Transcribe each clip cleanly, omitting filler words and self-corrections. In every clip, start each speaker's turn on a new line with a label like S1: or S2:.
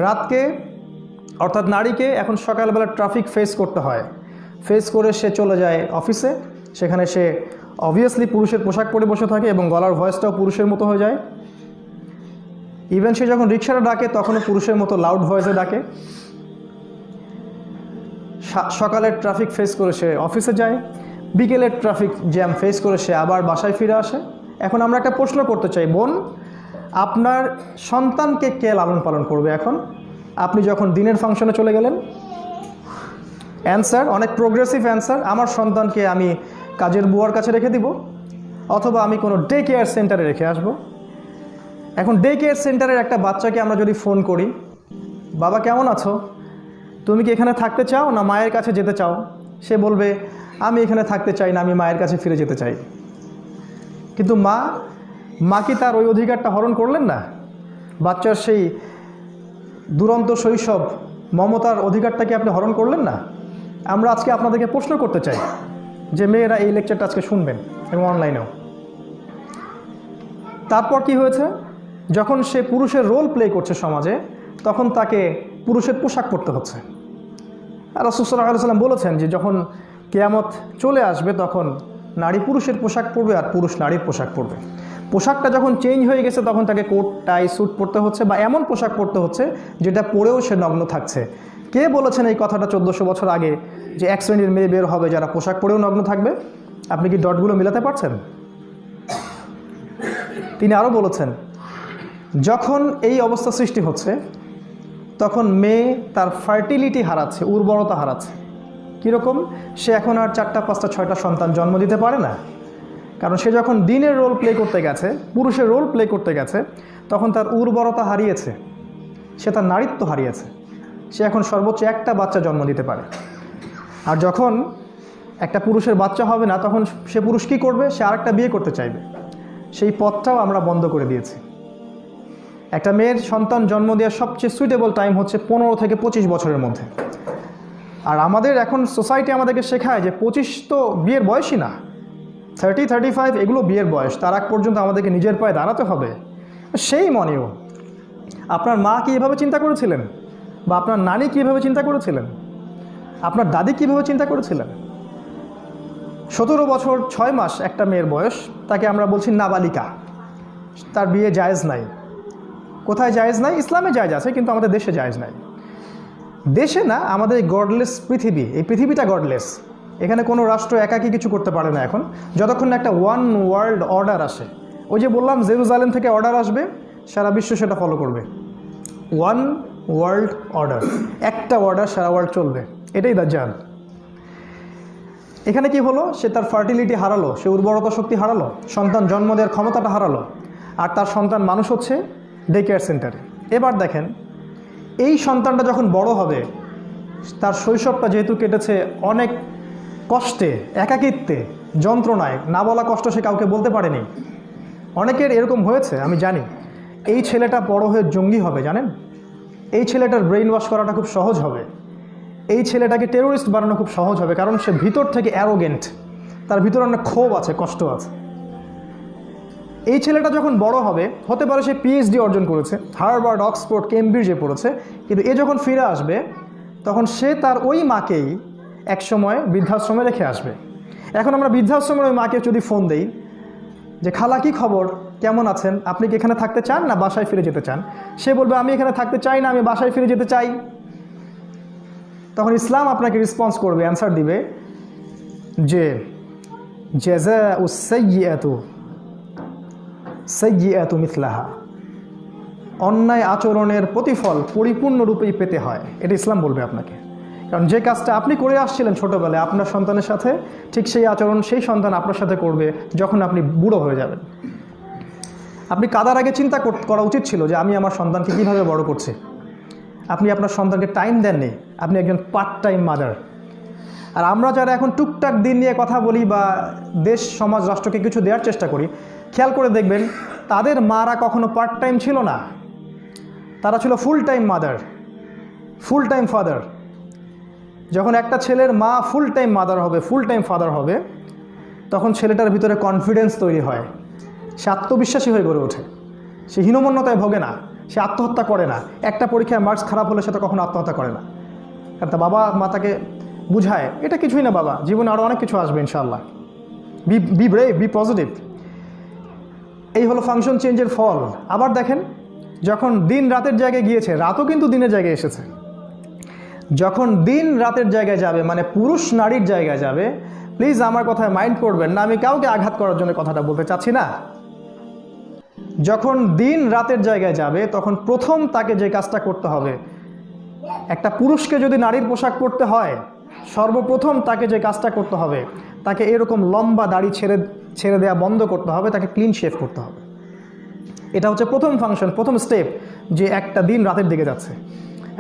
S1: রাতকে অর্থাৎ নারীকে এখন সকালবেলা ট্রাফিক ফেস করতে হয়, ফেস করে সে চলে যায় অফিসে। সেখানে সে অবভিয়াসলি পুরুষের পোশাক পরে বসে থাকে এবং গলার ভয়েসটাও পুরুষের মতো হয়ে যায়। ইভেন সে যখন রিক্সাটা ডাকে তখনও পুরুষের মতো লাউড ভয়েসে ডাকে। সকালের ট্রাফিক ফেস করে সে অফিসে যায়, বিকেলের ট্রাফিক জ্যাম ফেস করে সে আবার বাসায় ফিরে আসে। এখন আমরা একটা প্রশ্ন করতে চাই, বোন, আপনার সন্তানকে কে লালন পালন করবে এখন আপনি যখন দিনের ফাংশনে চলে গেলেন? অ্যান্সার, অনেক প্রোগ্রেসিভ অ্যান্সার, আমার সন্তানকে আমি কাজের বুয়ার কাছে রেখে দিব, অথবা আমি কোনো ডে কেয়ার সেন্টারে রেখে আসব। এখন ডে কেয়ার সেন্টারের একটা বাচ্চাকে আমরা যদি ফোন করি, বাবা কেমন আছো, তুমি কি এখানে থাকতে চাও না মায়ের কাছে যেতে চাও? সে বলবে, আমি এখানে থাকতে চাই না, আমি মায়ের কাছে ফিরে যেতে চাই। কিন্তু মা কি তার ওই অধিকারটা হরণ করলেন না? বাচ্চার সেই দুরন্ত শৈশব মমতার অধিকারটাকে আপনি হরণ করলেন না? আমরা আজকে আপনাদেরকে প্রশ্ন করতে চাই যে মেয়েরা এই লেকচারটা আজকে শুনবেন এবং অনলাইনেও। তারপর কি হয়েছে? যখন সে পুরুষের রোল প্লে করছে সমাজে, তখন তাকে পুরুষের পোশাক পরতে হচ্ছে। আর রাসূল সাল্লাল্লাহু আলাইহি ওয়াসাল্লাম বলেছেন যে যখন কিয়ামত চলে আসবে তখন নারী পুরুষের পোশাক পরবে আর পুরুষ নারীর পোশাক পরবে। পোশাকটা যখন চেঞ্জ হয়ে গেছে তখন তাকে কোট টাই স্যুট পরতে হচ্ছে, বা এমন পোশাক পরতে হচ্ছে যেটা পরেও সে নগ্ন থাকছে। কে বলেছেন এই কথাটা 1400 বছর আগে যে এক শ্রেণীর মেয়ে বের হবে যারা পোশাক পরেও নগ্ন থাকবে? আপনি কি ডটগুলো মিলাতে পারছেন? তিনি আরও বলেছেন, যখন এই অবস্থা সৃষ্টি হচ্ছে তখন মেয়ে তার ফার্টিলিটি হারাচ্ছে, উর্বরতা হারাচ্ছে। কীরকম? সে এখন আর 4টা 5টা 6টা সন্তান জন্ম দিতে পারে না, কারণ সে যখন দিনের রোল প্লে করতে গেছে, পুরুষের রোল প্লে করতে গেছে, তখন তার উর্বরতা হারিয়েছে, সে তার নারীত্ব হারিয়েছে। সে এখন সর্বোচ্চ একটা বাচ্চা জন্ম দিতে পারে। আর যখন একটা পুরুষের বাচ্চা হবে না, তখন সে পুরুষ কী করবে? সে আরেকটা বিয়ে করতে চাইবে। সেই পথটাও আমরা বন্ধ করে দিয়েছি। একটা মেয়ের সন্তান জন্ম দেওয়ার সবচেয়ে সুইটেবল টাইম হচ্ছে 15 থেকে 25 বছরের মধ্যে। আর আমাদের এখন সোসাইটি আমাদেরকে শেখায় যে 25 তো বিয়ের বয়সই না, 30-35 এগুলো বিয়ের বয়স, তার আগ পর্যন্ত আমাদেরকে নিজের পায়ে দাঁড়াতে হবে। সেই মনেও আপনার মা কি এভাবে চিন্তা করেছিলেন? বা আপনার নানি কীভাবে চিন্তা করেছিলেন? আপনার দাদি কীভাবে চিন্তা করেছিলেন? 17 বছর 6 মাস একটা মেয়ের বয়স, তাকে আমরা বলছি নাবালিকা, তার বিয়ে জায়েজ নাই। কোথায় জায়েজ নাই? ইসলামে জায়েজ আছে, কিন্তু আমাদের দেশে জায়েজ নাই। দেশে না, আমাদের গডলেস পৃথিবী, এই পৃথিবীটা গডলেস। এখানে কোনো রাষ্ট্র একাকী কিছু করতে পারে না এখন, যতক্ষণ না একটা ওয়ান ওয়ার্ল্ড অর্ডার আসে। ওই যে বললাম, জেরুজালেম থেকে অর্ডার আসবে, সারা বিশ্ব সেটা ফলো করবে। ওয়ান ওয়ার্ল্ড অর্ডার, একটা অর্ডার সারা ওয়ার্ল্ড চলবে, এটাই দাজ্জাল। এখানে কি হলো? সে তার ফার্টিলিটি হারালো, সে উর্বরতা শক্তি হারালো, সন্তান জন্ম দেওয়ার ক্ষমতাটা হারালো, আর তার সন্তান মানুষ হচ্ছে ডে কেয়ার সেন্টারে। এবার দেখেন, এই সন্তানটা যখন বড় হবে, তার শৈশবটা যেহেতু কেটেছে অনেক কষ্টে, একাকিত্বে, যন্ত্রণায়, না বলা কষ্ট সে কাউকে বলতে পারেনি। অনেকের এরকম হয়েছে, আমি জানি। এই ছেলেটা বড় হয়ে জঙ্গি হবে, জানেন? এই ছেলেটার ব্রেইন ওয়াশ করাটা খুব সহজ হবে, এই ছেলেটাকে টেরোরিস্ট বানানো খুব সহজ হবে, কারণ সে ভিতর থেকে অ্যারোগেন্ট, তার ভিতরে অনেক ক্ষোভ আছে, কষ্ট আছে। এই ছেলেটা যখন বড় হবে, হতে পারে সে পিএইচডি অর্জন করেছে, হার্ভার্ড, অক্সফোর্ড, কেমব্রিজে পড়েছে, কিন্তু এ যখন ফিরে আসবে তখন সে তার ওই মাকেই একসময় বৃদ্ধাশ্রমে রেখে আসবে। এখন আমরা বৃদ্ধাশ্রমের ওই মাকে যদি ফোন দেই যে খালা কি খবর, কেমন আছেন, আপনি কি এখানে থাকতে চান না বাসায় ফিরে যেতে চান? সে বলবে, আমি এখানে থাকতে চাই না, আমি বাসায় ফিরে যেতে চাই। তখন ইসলাম আপনাকে রেসপন্স করবে, অ্যান্সার দিবে যে জাযাউস সাইয়্যিআতু মিথলাহা, অন্যায় আচরণের প্রতিফল পরিপূর্ণরূপেই পেতে হয়। এটা ইসলাম বলবে আপনাকে। কারণ যে কাজটা আপনি করে আসছিলেন ছোটোবেলায় আপনার সন্তানের সাথে, ঠিক সেই আচরণ সেই সন্তান আপনার সাথে করবে যখন আপনি বুড়ো হয়ে যাবেন। আপনি কাদার আগে চিন্তা করা উচিত ছিল যে আমি আমার সন্তানকে কীভাবে বড় করছি। আপনি আপনার সন্তানকে টাইম দেননি, আপনি একজন পার্ট টাইম মাদার। আর আমরা যারা এখন টুকটাক দিন নিয়ে কথা বলি বা দেশ সমাজ রাষ্ট্রকে কিছু দেওয়ার চেষ্টা করি, খেয়াল করে দেখবেন তাদের মারা কখনো পার্ট টাইম ছিল না, তারা ছিল full time mother, full time father. যখন একটা ছেলের মা ফুল টাইম মাদার হবে, ফুল টাইম ফাদার হবে, তখন ছেলেটার ভিতরে কনফিডেন্স তৈরি হয়, সে আত্মবিশ্বাসী হয়ে গড়ে ওঠে, সে হীনমন্যতায় ভোগে না, সে আত্মহত্যা করে না। একটা পরীক্ষায় মার্কস খারাপ হলে সে তো কখনো আত্মহত্যা করে না, কারণ তার বাবা মা তাকে বুঝায় এটা কিছুই না বাবা, জীবনে আরও অনেক কিছু আসবে ইনশাআল্লাহ, বি ব্রেভ, বি পজিটিভ। এই হলো ফাংশন চেঞ্জের ফল। আবার দেখেন, যখন দিন রাতের জায়গায় গিয়েছে, রাতও কিন্তু দিনের জায়গায় এসেছে। যখন দিন রাতের জায়গায় যাবে, মানে পুরুষ নারীর জায়গায় যাবে, প্লিজ আমার কথায় মাইন্ড করবেন না, আমি কাউকে আঘাত করার জন্য কথাটা বলতে চাচ্ছি না। যখন দিন রাতের জায়গায় যাবে, তখন প্রথম তাকে যে কাজটা করতে হবে, একটা পুরুষকে যদি নারীর পোশাক পরতে হয়, সর্বপ্রথম তাকে যে কাজটা করতে হবে, তাকে এরকম লম্বা দাড়ি ছেড়ে দেওয়া বন্ধ করতে হবে, তাকে ক্লিন শেভ করতে হবে। এটা হচ্ছে প্রথম ফাংশন, প্রথম স্টেপ, যে একটা দিন রাতের দিকে যাচ্ছে,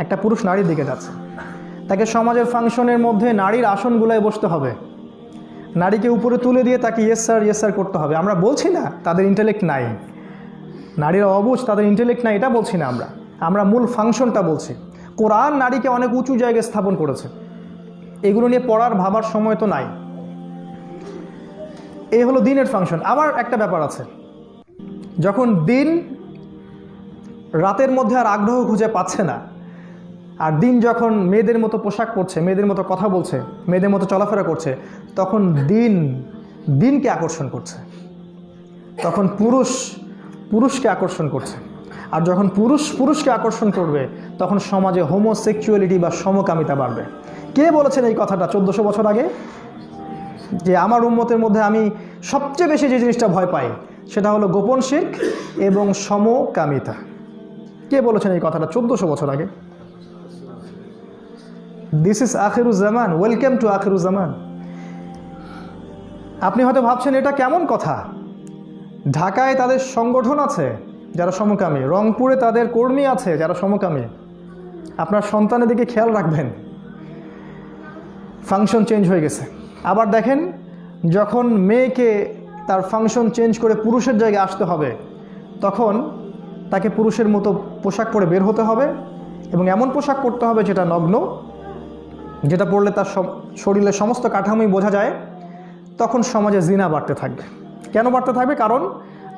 S1: একটা পুরুষ নারীর দিকে যাচ্ছে। তাকে সমাজের ফাংশনের মধ্যে নারীর আসনগুলোয় বসতে হবে, নারীকে উপরে তুলে দিয়ে তাকে ইয়েস স্যার করতে হবে। আমরা বলছি না তাদের ইন্টেলেক্ট নাই, নারীরা অবুঝ, তাদের ইন্টেলেক্ট নাই, এটা বলছি না আমরা মূল ফাংশনটা বলছি। কোরআন নারীকে অনেক উঁচু জায়গায় স্থাপন করেছে, এগুলো নিয়ে পড়ার ভাবার সময় তো নাই। এই হলো দিনের ফাংশন। আবার একটা ব্যাপার আছে, যখন দিন রাতের মধ্যে আর আগ্রহ খুঁজে পাচ্ছে না, আর দিন যখন মেয়েদের মতো পোশাক পরছে, মেয়েদের মতো কথা বলছে, মেয়েদের মতো চলাফেরা করছে, তখন দিনকে আকর্ষণ করছে, তখন পুরুষকে আকর্ষণ করছে। আর যখন পুরুষকে আকর্ষণ করবে, তখন সমাজে হোমোসেক্সুয়ালিটি বা সমকামিতা বাড়বে। কে বলেছেন এই কথাটা 1400 বছর আগে, যে আমার উম্মতের মধ্যে আমি সবচেয়ে বেশি যে জিনিসটা ভয় পাই সেটা হলো গোপন শিরক এবং সমকামিতা? কে বলেছেন এই কথাটা 1400 বছর আগে? This is Akhiruzzaman, welcome to Akhiruzzaman. আপনি হয়তো ভাবছেন এটা কেমন কথা, ঢাকায় তাদের সংগঠন আছে যারা সমকামী, রংপুরে তাদের কর্মী আছে যারা সমকামী। আপনার সন্তানের দিকে খেয়াল রাখবেন, ফাংশন চেঞ্জ হয়ে গেছে। আবার দেখেন, যখন মেয়েকে তার ফাংশন চেঞ্জ করে পুরুষের জায়গায় আসতে হবে, তখন তাকে পুরুষের মতো পোশাক পরে বের হতে হবে, এবং এমন পোশাক পরতে হবে যেটা নগ্ন, যেটা পরলে তার শরীরের সমস্ত কাঠামোই বোঝা যায়। তখন সমাজে জিনা বাড়তে থাকবে। কেন বাড়তে থাকবে? কারণ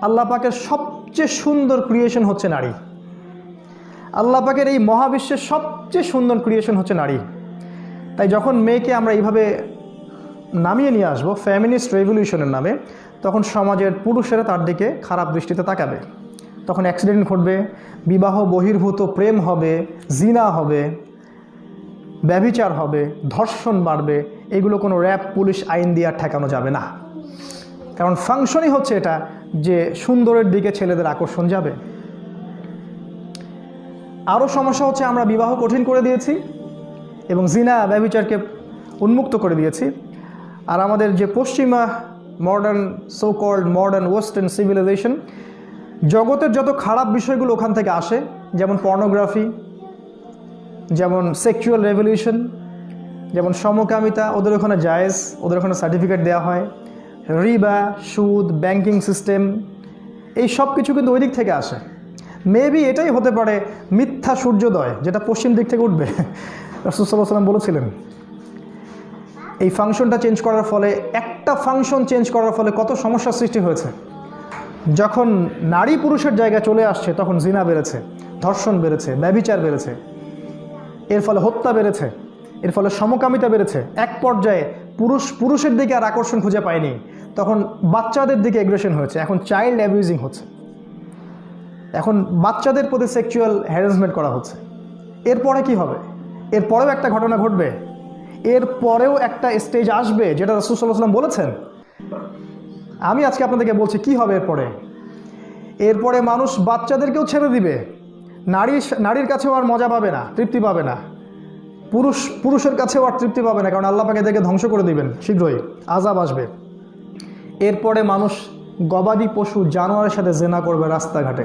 S1: আল্লাহ পাকের সবচেয়ে সুন্দর ক্রিয়েশন হচ্ছে নারী। আল্লাহ পাকের এই মহাবিশ্বের সবচেয়ে সুন্দর ক্রিয়েশন হচ্ছে নারী। তাই যখন মেয়েকে আমরা এইভাবে নামিয়ে নিয়ে আসবো ফেমিনিস্ট রেভলিউশনের নামে, তখন সমাজের পুরুষেরা তার দিকে খারাপ দৃষ্টিতে তাকাবে। তখন অ্যাক্সিডেন্ট ঘটবে, বিবাহ বহির্ভূত প্রেম হবে, জিনা হবে, ব্যভিচার হবে, ধর্ষণ বাড়বে। এগুলো কোনো র্যাব পুলিশ আইন দিয়ে আর ঠেকানো যাবে না, কারণ ফাংশনই হচ্ছে এটা যে সুন্দরের দিকে ছেলেদের আকর্ষণ যাবে। আরও সমস্যা হচ্ছে, আমরা বিবাহ কঠিন করে দিয়েছি এবং জিনা ব্যভিচারকে উন্মুক্ত করে দিয়েছি। আর আমাদের যে পশ্চিমা modern, so called modern western civilisation, জগতের যত খারাপ বিষয়গুলো ওখান থেকে আসে, যেমন পর্নোগ্রাফি, যেমন সেক্সুয়াল রেভলিউশন, যেমন সমকামিতা, ওদের ওখানে জায়েজ, ওদের ওখানে সার্টিফিকেট দেওয়া হয়। রিবা, সুদ, ব্যাংকিং সিস্টেম, এই সব কিছু কিন্তু ওই দিক থেকে আসে। মেবি এটাই হতে পারে মিথ্যা সূর্যোদয়, যেটা পশ্চিম দিক থেকে উঠবে। রাসূল সাল্লাল্লাহু আলাইহি ওয়াসাল্লাম বলেছিলেন। এই ফাংশনটা চেঞ্জ করার ফলে, একটা ফাংশন চেঞ্জ করার ফলে কত সমস্যার সৃষ্টি হয়েছে। যখন নারী পুরুষের জায়গায় চলে আসছে, তখন জিনা বেড়েছে, ধর্ষণ বেড়েছে, ব্যভিচার বেড়েছে, এর ফলে হত্যা বেড়েছে, এর ফলে সমকামিতা বেড়েছে। এক পর্যায়ে পুরুষের দিকে আর আকর্ষণ খুঁজে পায়নি, তখন বাচ্চাদের দিকে এগ্রেশন হয়েছে। এখন চাইল্ড অ্যাবিউজিং হচ্ছে, এখন বাচ্চাদের প্রতি সেক্সুয়াল হ্যারাসমেন্ট করা হচ্ছে। এরপরে কি হবে? এরপরেও একটা ঘটনা ঘটবে, এরপরেও একটা স্টেজ আসবে, যেটা রাসূল সাল্লাল্লাহু আলাইহি ওয়াসাল্লাম বলেছেন। আমি আজকে আপনাদেরকে বলছি কি হবে এরপরে মানুষ বাচ্চাদেরকেও ছেড়ে দিবে, নারীর কাছেও আর মজা পাবে না, তৃপ্তি পাবে না, পুরুষের কাছেও আর তৃপ্তি পাবে না, কারণ আল্লাহ পাক এদেরকে ধ্বংস করে দিবেন, শীঘ্রই আযাব আসবে। এরপরে মানুষ গবাদি পশু, জানোয়ারের সাথে জেনা করবে রাস্তাঘাটে।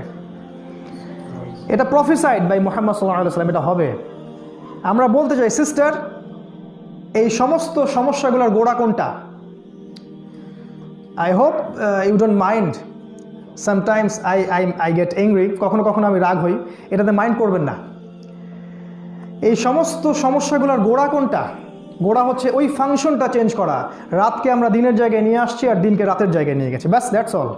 S1: এটা প্রফেসাইড বাই মুহাম্মদ সাল্লাল্লাহু আলাইহি ওয়াসাল্লাম, এটা হবে। আমরা বলতে চাই সিস্টার, এই সমস্ত সমস্যাগুলোর গোড়া কোনটা? I hope you don't mind, sometimes I get angry, কখনো কখনো আমি রাগ হই, এটাতে মাইন্ড করবেন না। এই সমস্ত সমস্যাগুলোর গোড়া কোনটা? গোড়া হচ্ছে ওই ফাংশনটা চেঞ্জ করা। রাতকে আমরা দিনের জায়গায় নিয়ে আসছি আর দিনকে রাতের জায়গায় নিয়ে গেছি, ব্যাস, দ্যাটস অল।